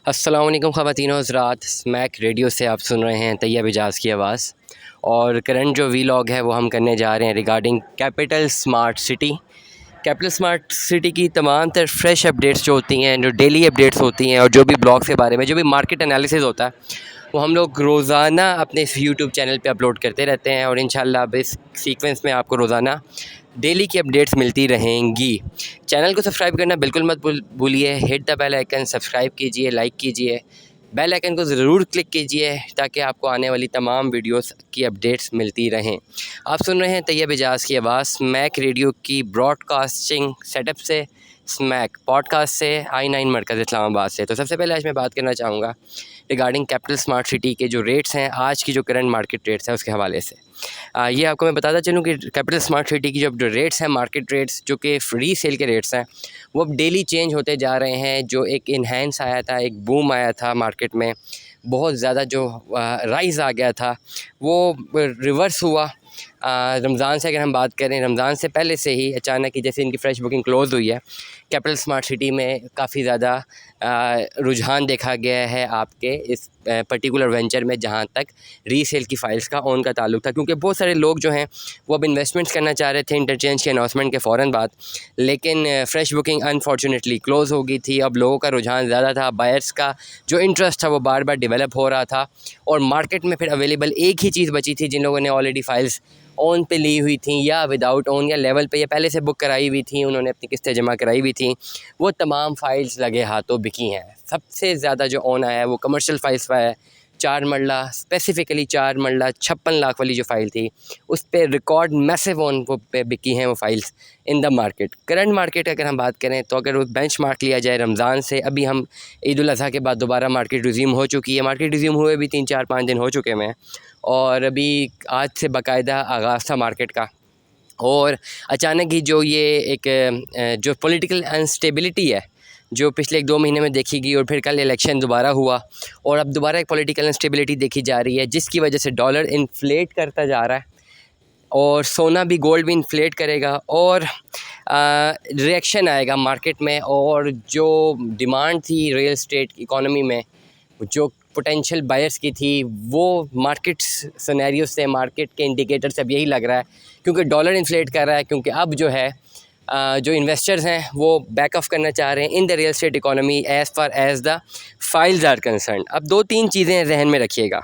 अस्सलाम वालेकुम ख़वातीन और हज़रात, स्मैक रेडियो से आप सुन रहे हैं तैयब इजाज़ की आवाज़। और करंट जो वीलॉग है वो हम करने जा रहे हैं regarding capital smart city. Capital smart city की तमाम तर फ्रेश अपडेट्स जो होती हैं, जो डेली अपडेट्स होती हैं और जो भी ब्लॉग्स के बारे में जो भी मार्केट एनालिसिस होता है वो हम लोग रोज़ाना अपने इस यूट्यूब चैनल पे अपलोड करते रहते हैं। और इंशाल्लाह अब इस सीक्वेंस में आपको रोज़ाना डेली की अपडेट्स मिलती रहेंगी। चैनल को सब्सक्राइब करना बिल्कुल मत भूलिए। Hit the bell icon, subscribe कीजिए, लाइक कीजिए, बेल आइकन को ज़रूर क्लिक कीजिए ताकि आपको आने वाली तमाम वीडियोस की अपडेट्स मिलती रहें। आप सुन रहे हैं तैयब इजाज़ की आवाज़ स्मैक रेडियो की ब्रॉडकास्टिंग सेटअप से, स्मैक पॉडकास्ट से, I9 मरकज़ इस्लामाबाद से। तो सबसे पहले आज मैं बात करना चाहूँगा रिगार्डिंग कैपिटल स्मार्ट सिटी के जो रेट्स हैं, आज की जो करंट मार्केट रेट्स हैं उसके हवाले से। ये आपको मैं बताता चलूँ कि कैपिटल स्मार्ट सिटी की जो रेट्स हैं, मार्केट रेट्स जो कि फ्री सेल के रेट्स हैं, वो अब डेली चेंज होते जा रहे हैं। जो एक इन्हेंस आया था, एक बूम आया था मार्केट में, बहुत ज़्यादा जो राइज़ आ गया था वो रिवर्स हुआ। रमज़ान से अगर हम बात करें, रमज़ान से पहले से ही अचानक ही जैसे इनकी फ़्रेश बुकिंग क्लोज़ हुई है, कैपिटल स्मार्ट सिटी में काफ़ी ज़्यादा रुझान देखा गया है आपके इस पर्टिकुलर वेंचर में, जहाँ तक रीसेल की फ़ाइल्स का ओन का ताल्लुक था। क्योंकि बहुत सारे लोग जो हैं वो अब इन्वेस्टमेंट्स करना चाह रहे थे इंटरचेंज के अनाउंसमेंट के फ़ौरन बाद, लेकिन फ़्रेश बुकिंग अनफॉर्चुनेटली क्लोज़ हो गई थी। अब लोगों का रुझान ज़्यादा था, बायर्स का जो इंटरेस्ट था वो बार बार डेवलप हो रहा था और मार्केट में फिर अवेलेबल एक ही चीज़ बची थी। जिन लोगों ने ऑलरेडी फ़ाइल्स ओन पे ली हुई थी या विदाउट ओन या लेवल पे या पहले से बुक कराई हुई थी, उन्होंने अपनी किस्तें जमा कराई हुई थी, वो तमाम फ़ाइल्स लगे हाथों बिकी हैं। सबसे ज़्यादा जो ओन आया है वो कमर्शियल फ़ाइल्स पर है। 4 मरला, स्पेसिफ़िकली 4 मरला 56 लाख वाली जो फ़ाइल थी, उस पे रिकॉर्ड मैसिव ओन वो पे बिकी हैं वो files in the market. Current market अगर हम बात करें तो अगर वो बेंचमार्क लिया जाए रमज़ान से, अभी हम ईद उल अज़हा के बाद दोबारा मार्केट रिज़्यूम हो चुकी है। मार्केट रिज़्यूम हुए भी 3-4-5 दिन हो चुके हैं और अभी आज से बाकायदा आगाज़ था मार्केट का। और अचानक ही जो ये एक जो पॉलिटिकल अनस्टेबिलिटी है जो पिछले 1-2 महीने में देखी गई, और फिर कल इलेक्शन दोबारा हुआ और अब दोबारा एक पॉलिटिकल अनस्टेबिलिटी देखी जा रही है, जिसकी वजह से डॉलर इन्फ्लेट करता जा रहा है और सोना भी, गोल्ड भी इन्फ्लेट करेगा और रिएक्शन आएगा मार्केट में। और जो डिमांड थी रियल एस्टेट इकॉनमी में, जो पोटेंशियल बायर्स की थी, वो मार्केट सिनेरियो से, मार्केट के इंडिकेटर से अब यही लग रहा है, क्योंकि डॉलर इन्फ्लेट कर रहा है। क्योंकि अब जो है जो इन्वेस्टर्स हैं वो बैक ऑफ करना चाह रहे हैं in the real estate economy as far as the files are concern. अब 2-3 चीज़ें जहन में रखिएगा।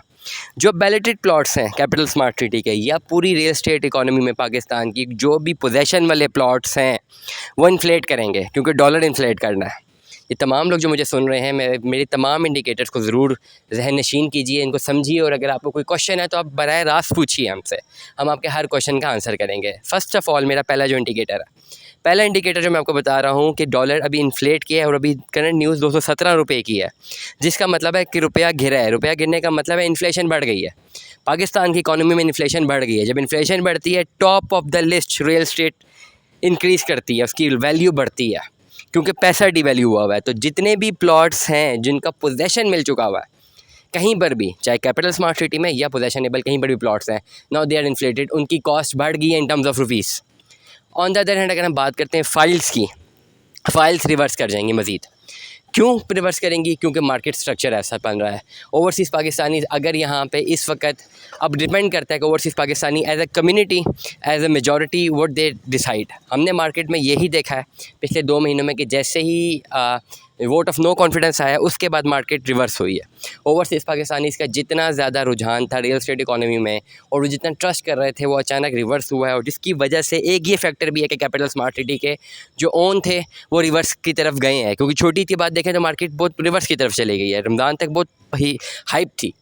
जो बैलेटेड प्लॉट्स हैं कैपिटल स्मार्ट सिटी के या पूरी रियल एस्टेट इकॉनमी में पाकिस्तान की, जो भी पोजेसन वाले प्लॉट्स हैं वो इन्फ्लेट करेंगे, क्योंकि डॉलर इन्फ्लेट करना है। ये तमाम लोग जो मुझे सुन रहे हैं, मेरी तमाम इंडिकेटर्स को ज़रूर ज़हन नशीन कीजिए, इनको समझिए, और अगर आपको कोई क्वेश्चन है तो आप बराह रास्त पूछिए हमसे, हम आपके हर क्वेश्चन का आंसर करेंगे। फ़र्स्ट ऑफ़ ऑल, मेरा पहला जो इंडिकेटर है, पहला इंडिकेटर जो मैं आपको बता रहा हूँ कि डॉलर अभी इन्फ्लेट किया है और अभी करंट न्यूज़ 217 रुपये की है, जिसका मतलब है कि रुपया गिरा है। रुपया गिरने का मतलब है इन्फ्लेशन बढ़ गई है। पाकिस्तान की इकॉनमी में इन्फ्लेशन बढ़ गई है। जब इन्फ्लेशन बढ़ती है, top of the list real estate increase करती है, उसकी वैल्यू बढ़ती है, क्योंकि पैसा डिवैल्यू हुआ हुआ है। तो जितने भी प्लॉट्स हैं जिनका पोजेसन मिल चुका हुआ है कहीं पर भी, चाहे कैपिटल स्मार्ट सिटी में या पोजेशनेबल कहीं पर भी प्लॉट्स हैं, नाउ दे आर इन्फ्लेटेड, उनकी कॉस्ट बढ़ गई है in terms of rupees. On the other hand अगर हम बात करते हैं फ़ाइल्स की, फ़ाइल्स रिवर्स कर जाएंगी मज़ीद। क्यों रिवर्स करेंगी? क्योंकि मार्केट स्ट्रक्चर ऐसा बन रहा है। ओवरसीज़ पाकिस्तानी अगर यहाँ पे इस वक्त, अब डिपेंड करता है कि overseas Pakistani as a community, as a majority what they decide. हमने मार्केट में यही देखा है पिछले 2 महीनों में कि जैसे ही वोट ऑफ नो कॉन्फिडेंस आया, उसके बाद मार्केट रिवर्स हुई है। ओवरसीज़ पाकिस्तानीज़ का जितना ज़्यादा रुझान था रियल एस्टेट इकॉनमी में और वो जितना ट्रस्ट कर रहे थे, वो अचानक रिवर्स हुआ है। और जिसकी वजह से एक ये फैक्टर भी है कि कैपिटल स्मार्ट सिटी के जो ओन थे वो रिवर्स की तरफ गए हैं। क्योंकि छोटी सी बात देखें तो मार्केट बहुत रिवर्स की तरफ चली गई है। रमज़ान तक बहुत ही हाइप थी,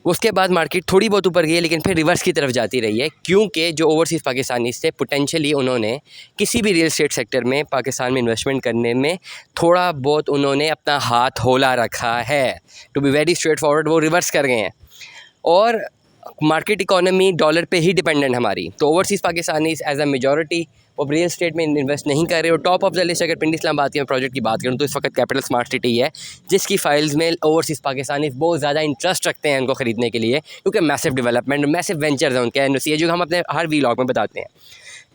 उसके बाद मार्केट थोड़ी बहुत ऊपर गई है, लेकिन फिर रिवर्स की तरफ जाती रही है, क्योंकि जो ओवरसीज़ पाकिस्तानी थे पोटेंशियली उन्होंने किसी भी रियल एस्टेट सेक्टर में पाकिस्तान में इन्वेस्टमेंट करने में थोड़ा बहुत उन्होंने अपना हाथ होला रखा है। To be very straight forward, वो रिवर्स कर गए हैं। और मार्केट इकॉनमी डॉलर पे ही डिपेंडेंट हमारी, तो overseas Pakistani as a majority वो रियल एस्टेट में इन्वेस्ट नहीं कर रहे। और टॉप ऑफ द लिस्ट अगर पिंडी इस्लामाबाद के प्रोजेक्ट की बात करूँ तो इस वक्त कैपिटल स्मार्ट सिटी है, जिसकी फाइल्स में ओवरसीज़ पाकिस्तानी बहुत ज़्यादा इंटरेस्ट रखते हैं उनको ख़रीदने के लिए, क्योंकि मैसिव डेवलपमेंट, मैसिव वेंचर्स हैं उनके एनओसी है, जो हम अपने हर वीलॉग में बताते हैं।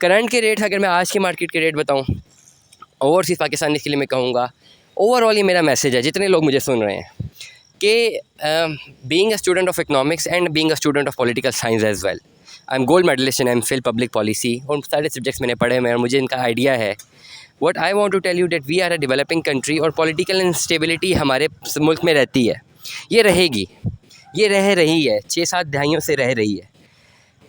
करंट के रेट्स, अगर मैं आज की मार्केट के रेट बताऊँ ओवरसीज़ पाकिस्तानी के लिए, मैं कहूँगा ओवरऑल ये मेरा मैसेज है जितने लोग मुझे सुन रहे हैं कि being a student of economics and being a student of political science as well, I am gold medalist in MPhil public policy और सारे सब्जेक्ट्स मैंने पढ़े हुए हैं और मुझे इनका आइडिया है। What I want to tell you that we are a developing country और पॉलिटिकल इंस्टेबिलिटी हमारे मुल्क में रहती है, ये रहेगी, ये रह रही है, 6-7 दहाइयों से रह रही है।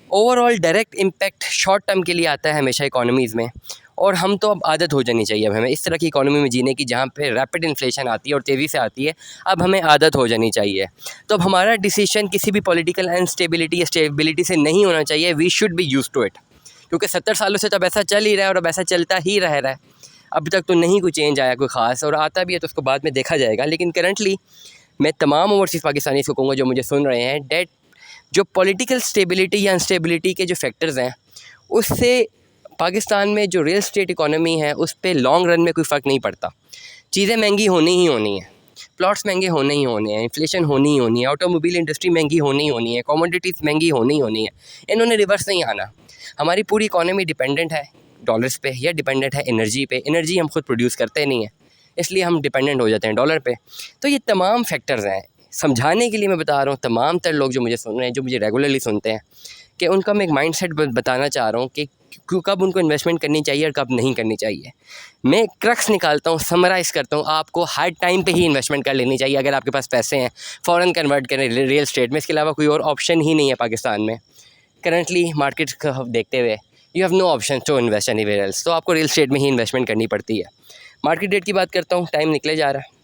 Overall direct impact short term के लिए आता है हमेशा इकोनॉमीज़ में, और हम तो अब आदत हो जानी चाहिए अब हमें इस तरह की इकोनॉमी में जीने की जहाँ पे रैपिड इन्फ्लेशन आती है और तेज़ी से आती है। अब हमें आदत हो जानी चाहिए। तो अब हमारा डिसीजन किसी भी पॉलिटिकल अनस्टेबिलिटी या स्टेबिलिटी से नहीं होना चाहिए। We should be used to it, क्योंकि 70 सालों से तो अब ऐसा चल ही रहा है और अब ऐसा चलता ही रह रहा है। अब तक तो नहीं कोई चेंज आया कोई ख़ास, और आता भी है तो उसको बाद में देखा जाएगा। लेकिन करंटली मैं तमाम ओवरसीज़ पाकिस्तानीज़ को कहूँगा जो मुझे सुन रहे हैं, डेट जो पॉलिटिकल स्टेबिलिटी या अनस्टेबिलिटी के जो फैक्टर्स हैं उससे पाकिस्तान में जो रियल स्टेट इकोनॉमी है उस पे लॉन्ग रन में कोई फ़र्क नहीं पड़ता। चीज़ें महंगी होनी ही होनी है, प्लॉट्स महंगे होने ही होने हैं, इन्फ्लेशन होनी ही होनी है, ऑटोमोबाइल इंडस्ट्री महंगी होनी ही होनी है, कमोडिटीज़ महंगी होनी ही होनी है। इन्होंने रिवर्स नहीं आना। हमारी पूरी इकोनॉमी डिपेंडेंट है डॉलर्स पे या डिपेंडेंट है एनर्जी पे। एनर्जी हम खुद प्रोड्यूस करते नहीं हैं, इसलिए हम डिपेंडेंट हो जाते हैं डॉलर पे। तो ये तमाम फैक्टर्स हैं, समझाने के लिए मैं बता रहा हूँ तमाम तर लोग जो मुझे सुन रहे हैं, जो मुझे रेगुलरली सुनते हैं, कि उनका मैं एक माइंडसेट बताना चाह रहा हूँ कि कब उनको इन्वेस्टमेंट करनी चाहिए और कब नहीं करनी चाहिए। मैं क्रक्स निकालता हूँ, समराइज़ करता हूँ, आपको हर टाइम पे ही इन्वेस्टमेंट कर लेनी चाहिए अगर आपके पास पैसे हैं। फ़ौरन कन्वर्ट करें रियल स्टेट में, इसके अलावा कोई और ऑप्शन ही नहीं है पाकिस्तान में करंटली मार्केट को देखते हुए। You have no option to invest anywhere else, तो आपको रियल स्टेट में ही इन्वेस्टमेंट करनी पड़ती है। मार्केट रेट की बात करता हूँ, टाइम निकले जा रहा है।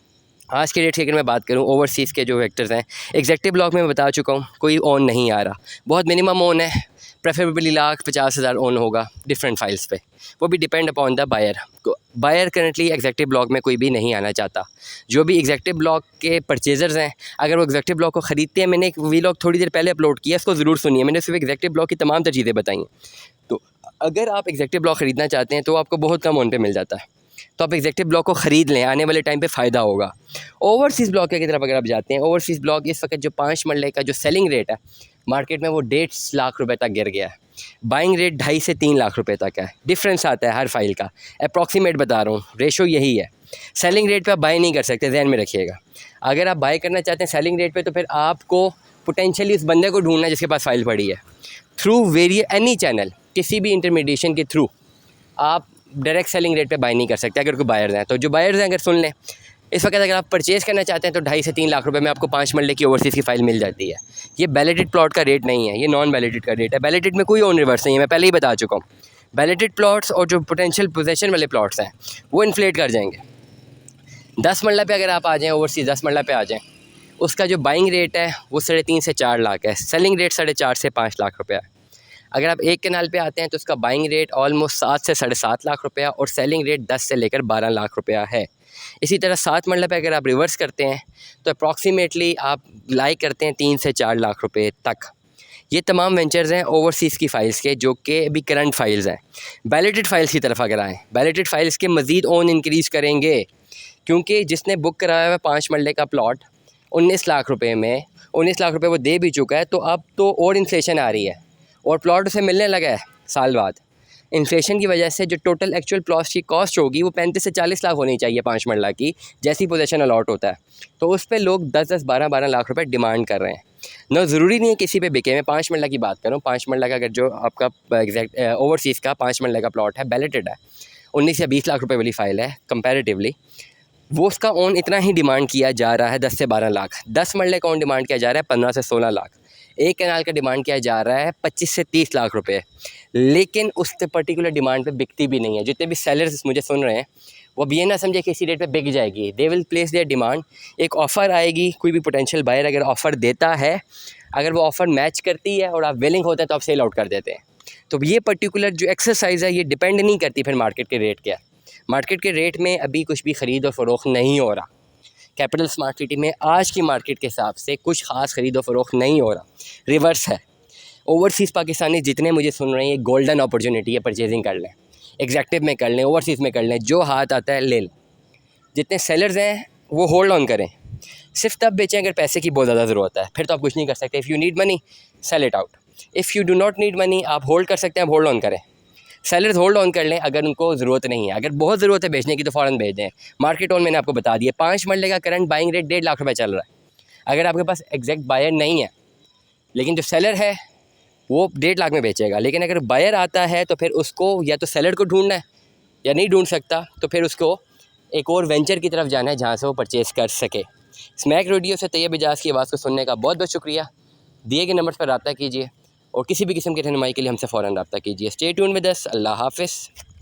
आज के रेट की अगर मैं बात करूँ, ओवरसीज़ के जो वेक्टर्स हैं, एग्जेक्टिव ब्लॉक में मैं बता चुका हूँ, कोई ओन नहीं आ रहा, बहुत मिनिमम ओन है, प्रेफरेबली 1,50,000 ओन होगा डिफरेंट फाइल्स पे, वो भी depend upon the buyer. Buyer currently executive block में कोई भी नहीं आना चाहता। जो भी एग्जेक्टिव ब्लॉक के परचेजर्स हैं, अगर वो एग्जेक्टिव ब्लॉक को ख़रीदते हैं, मैंने एक वीलॉग थोड़ी देर पहले अपलोड किया, इसको ज़रूर सुनिए। मैंने सिर्फ एग्जेक्टिव ब्लॉक की तमाम चीज़ें बताई हैं। तो अगर आप एग्जेक्टिव ब्लॉक ख़रीदना चाहते हैं तो आपको बहुत कम ओन पे मिल जाता है, तो आप एग्जेक्टिव ब्लॉक को ख़रीद लें, आने वाले टाइम पे फ़ायदा होगा। ओवरसीज़ ब्लॉक की तरफ अगर आप जाते हैं, ओवरसीज़ ब्लॉक इस वक्त जो 5 मरले का जो सेलिंग रेट है मार्केट में, वो 1.5 लाख रुपए तक गिर गया है। बाइंग रेट 2.5 से 3 लाख रुपए तक है, डिफरेंस आता है हर फाइल का, अप्रॉक्सीमेट बता रहा हूँ, रेशो यही है। सेलिंग रेट पे आप बाय नहीं कर सकते, ध्यान में रखिएगा। अगर आप बाय करना चाहते हैं सेलिंग रेट पे, तो फिर आपको पोटेंशियली उस बंदे को ढूंढना है जिसके पास फाइल पड़ी है, थ्रू एनी चैनल, किसी भी इंटरमीडिएशन के थ्रू आप डायरेक्ट सेलिंग रेट पे बाय नहीं कर सकते अगर कोई बायर्स हैं। तो जो बायर्स हैं अगर सुन लें, इस वक्त अगर आप परचेज़ करना चाहते हैं तो 2.5 से 3 लाख रुपए में आपको 5 मरले की ओवरसीज़ की फ़ाइल मिल जाती है। ये बैलेटेड प्लॉट का रेट नहीं है, ये नॉन बैलेटेड का रेट है। बैलेटेड में कोई ओन रिवर्स नहीं है, मैं पहले ही बता चुका हूँ। बैलेटेड प्लॉट्स और जो पोटेंशियल पोजेसन वाले प्लॉट्स हैं वो इन्फ्लेट कर जाएंगे। 10 मरला पे अगर आप आ जाएँ, ओवरसीज़ 10 मरला पे आ जाएँ, उसका जो बाइंग रेट है वो 3.5 से 4 लाख है, सेलिंग रेट 4.5 से 5 लाख रुपये है। अगर आप एक कैनाल पे आते हैं तो उसका बाइंग रेट ऑलमोस्ट 7 से 7.5 लाख रुपया और सेलिंग रेट 10 से लेकर 12 लाख रुपया है। इसी तरह 7 मरला पे अगर आप रिवर्स करते हैं तो अप्रॉक्सीमेटली आप लाइक करते हैं 3 से 4 लाख रुपए तक। ये तमाम वेंचर्स हैं ओवरसीज़ की फ़ाइल्स के, जो कि अभी करंट फाइल्स हैं। बैलेटेड फाइल्स की तरफ अगर आएँ, बैलेटेड फाइल्स के मज़ीद ओन इंक्रीज़ करेंगे, क्योंकि जिसने बुक कराया हुआ 5 मरले का प्लॉट 19 लाख रुपये में, 19 लाख रुपये वो दे भी चुका है, तो अब तो और इन्फ्लेशन आ रही है और प्लॉट उसे मिलने लगा है साल बाद। इन्फ्लेशन की वजह से जो टोटल एक्चुअल प्लॉट की कॉस्ट होगी वो 35 से 40 लाख होनी चाहिए 5 मरला की, जैसी पोजीशन अलॉट होता है। तो उस पर लोग 10-10, 12-12 लाख रुपए डिमांड कर रहे हैं ना। ज़रूरी नहीं है किसी पे बिके। मैं 5 मरला की बात कर रहा हूँ। 5 मरला का अगर जो आपका एग्जैक्ट ओवरसीज़ का 5 मरला का प्लॉट है, बैलेटेड है, 19 या 20 लाख रुपये वाली फ़ाइल है कंपेरेटिवली, वो उसका ओन इतना ही डिमांड किया जा रहा है 10 से 12 लाख। 10 मरले का ओन डिमांड किया जा रहा है 15 से 16 लाख। एक कैनाल का डिमांड किया जा रहा है 25 से 30 लाख रुपए, लेकिन उस पर्टिकुलर डिमांड पे बिकती भी नहीं है। जितने भी सेलर्स मुझे सुन रहे हैं वो भी ये ना समझे कि इसी रेट पे बिक जाएगी। They will place their demand, एक ऑफ़र आएगी, कोई भी पोटेंशियल बायर अगर ऑफ़र देता है, अगर वो ऑफ़र मैच करती है और आप विलिंग होते हैं तो आप सेल आउट कर देते हैं। तो ये पर्टिकुलर जो एक्सरसाइज है ये डिपेंड नहीं करती फिर मार्केट के रेट क्या। मार्केट के रेट में अभी कुछ भी ख़रीद और फ़रोख्त नहीं हो रहा। कैपिटल स्मार्ट सिटी में आज की मार्केट के हिसाब से कुछ ख़ास ख़रीदो फ़रोख्त नहीं हो रहा, रिवर्स है। ओवरसीज़ पाकिस्तानी जितने मुझे सुन रहे हैं, ये गोल्डन अपॉर्चुनिटी है, परचेजिंग कर लें, एग्जैक्टिव में कर लें, ओवरसीज़ में कर लें, जो हाथ आता है ले लें। जितने सेलर्स हैं वो होल्ड ऑन करें, सिर्फ तब बेचें अगर पैसे की बहुत ज़्यादा ज़रूरत है, फिर तो आप कुछ नहीं कर सकते। If you need money sell it out, if you do not need money आप होल्ड कर सकते हैं, आप होल्ड ऑन करें। सेलर्स होल्ड ऑन कर लें अगर उनको ज़रूरत नहीं है। अगर बहुत ज़रूरत है बेचने की तो फ़ौरन बेच दें। मार्केट ऑन मैंने आपको बता दिया, 5 मरले का करंट बाइंग रेट 1.5 लाख रुपये चल रहा है। अगर आपके पास एग्जैक्ट बायर नहीं है, लेकिन जो सेलर है वो 1.5 लाख में बेचेगा, लेकिन अगर बायर आता है तो फिर उसको या तो सेलर को ढूंढना है, या नहीं ढूंढ सकता तो फिर उसको एक और वेंचर की तरफ जाना है जहाँ से वो परचेज़ कर सके। स्मैक रेडियो से तैयब इजाज़ की आवाज़ को सुनने का बहुत बहुत शुक्रिया। दिए गए नंबर पर रब्ता कीजिए और किसी भी किस्म की रहनुमाई के लिए हमसे फ़ौरन रब्ता कीजिए। Stay tune with us. अल्लाह हाफ़िज़।